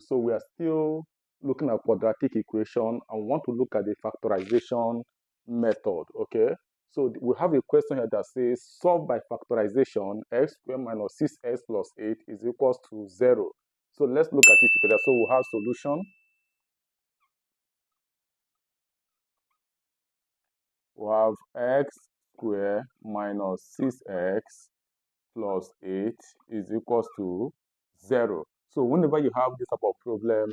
So we are still looking at quadratic equation and we want to look at the factorization method, okay? So we have a question here that says, solve by factorization, x squared minus 6x plus 8 is equals to 0. So let's look at it together. So we have solution. We have x squared minus 6x plus 8 is equals to 0. So whenever you have this type of problem,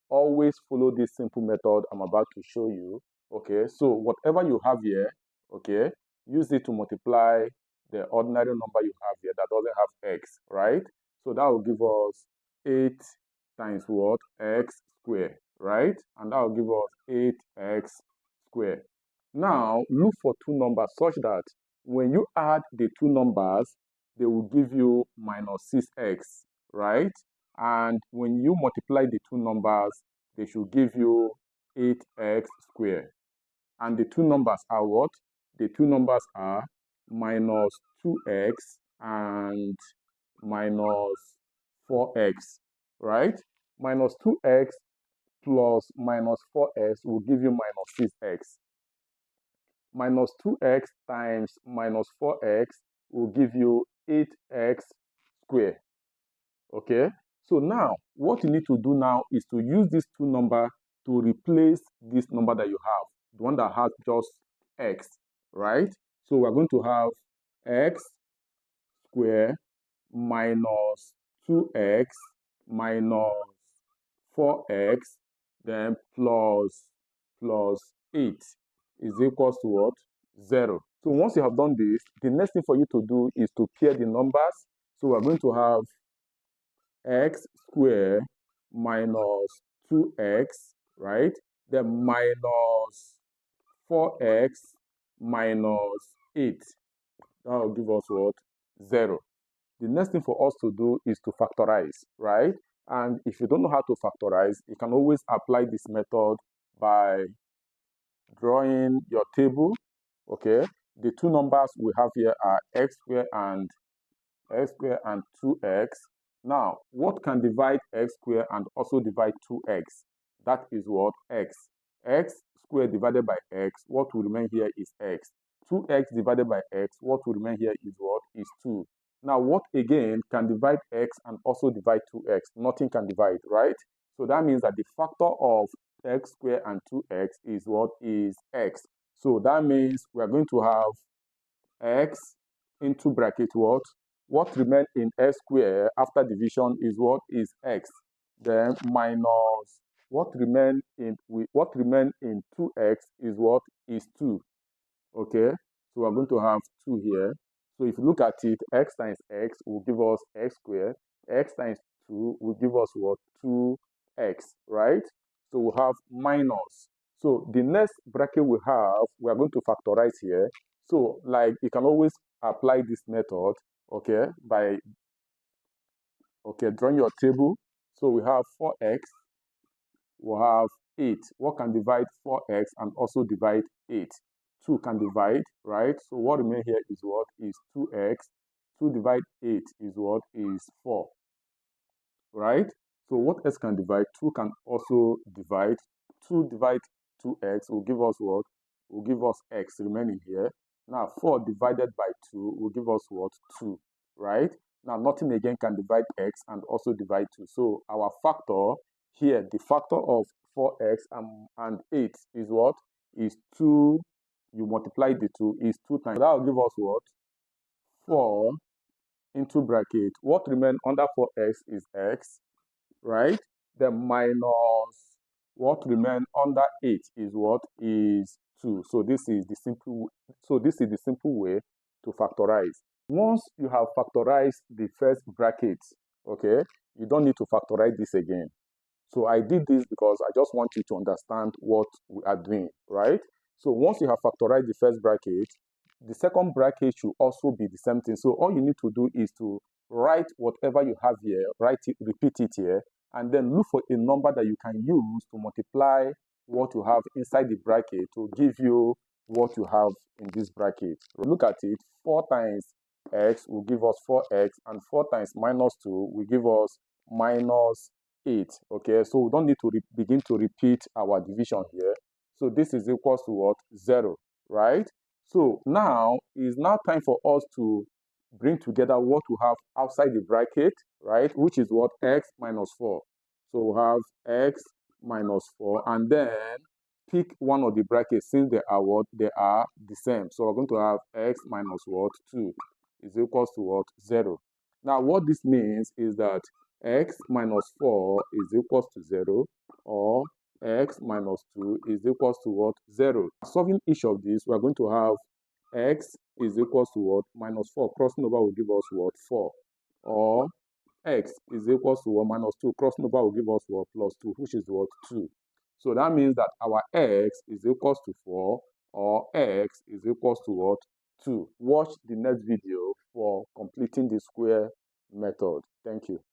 always follow this simple method I'm about to show you. Okay, so whatever you have here, okay, use it to multiply the ordinary number you have here that doesn't have x, right? So that will give us 8 times what? X squared, right? And that will give us 8x squared. Now, look for two numbers such that when you add the two numbers, they will give you minus 6x, right? And when you multiply the two numbers, they should give you 8x squared. And the two numbers are what? The two numbers are minus 2x and minus 4x, right? Minus 2x plus minus 4x will give you minus 6x. Minus 2x times minus 4x will give you 8x squared. Okay, so now what you need to do now is to use these two numbers to replace this number that you have, the one that has just x, right? So we're going to have x squared minus 2x minus 4x, then plus 8 is equals to what? 0. So once you have done this, the next thing for you to do is to pair the numbers. So we're going to have x squared minus 2x, right? Then minus 4x minus 8. That will give us what? 0. The next thing for us to do is to factorize, right? And if you don't know how to factorize, you can always apply this method by drawing your table, okay? The two numbers we have here are x squared and 2x. Now, what can divide x squared and also divide 2x? That is what? X. X squared divided by x, what will remain here is x. 2x divided by x, what will remain here is what? Is 2. Now, what again can divide x and also divide 2x? Nothing can divide, right? So that means that the factor of x squared and 2x is what? Is x. So that means we are going to have x into bracket what? What remains in x squared after division is what? Is x. Then minus what remain in 2x is what? Is 2. Okay, so we're going to have 2 here. So if you look at it, x times x will give us x squared. X times 2 will give us what? 2x, right? So we'll have minus. So the next bracket we have, we are going to factorize here. So like you can always apply this method, okay, by drawing your table. So we have 4x, we have 8. What can divide 4x and also divide 8? 2 can divide, right? So what remains here is what? Is 2x. 2 divide 8 is what? Is 4, right? So what else can divide? 2 can also divide. 2 divide 2x will give us what? Will give us x remaining here. Now 4 divided by 2 will give us what? 2, right? Now nothing again can divide x and also divide 2. So our factor here, the factor of 4x and 8 is what? Is 2. You multiply the 2 is 2 times. That will give us what? 4 into bracket. What remains under 4x is x, right? Then minus what remains under 8 is what? Is 2. So this is the simple way to factorize. Once you have factorized the first bracket, okay, you don't need to factorize this again. So I did this because I just want you to understand what we are doing, right? So once you have factorized the first bracket, the second bracket should also be the same thing. So all you need to do is to write whatever you have here, write it, repeat it here, and then look for a number that you can use to multiply what you have inside the bracket to give you what you have in this bracket. Look at it, 4 times x will give us 4x, and 4 times minus 2 will give us minus 8. Okay, so we don't need to begin to repeat our division here. So this is equals to what? 0, right? So now is now time for us to bring together what we have outside the bracket, right? Which is what? X minus 4. So we have x minus 4, and then pick one of the brackets since they are what? They are the same. So we're going to have x minus what? 2 is equals to what? 0. Now what this means is that x minus 4 is equals to 0, or x minus 2 is equals to what? 0. Solving each of these, we are going to have x is equals to what? Minus 4. Crossing over will give us what? 4. Or x is equals to what? Minus 2. Crossing over will give us what? Plus 2, which is what? 2. So that means that our x is equals to 4, or x is equals to what? 2. Watch the next video for completing the square method. Thank you.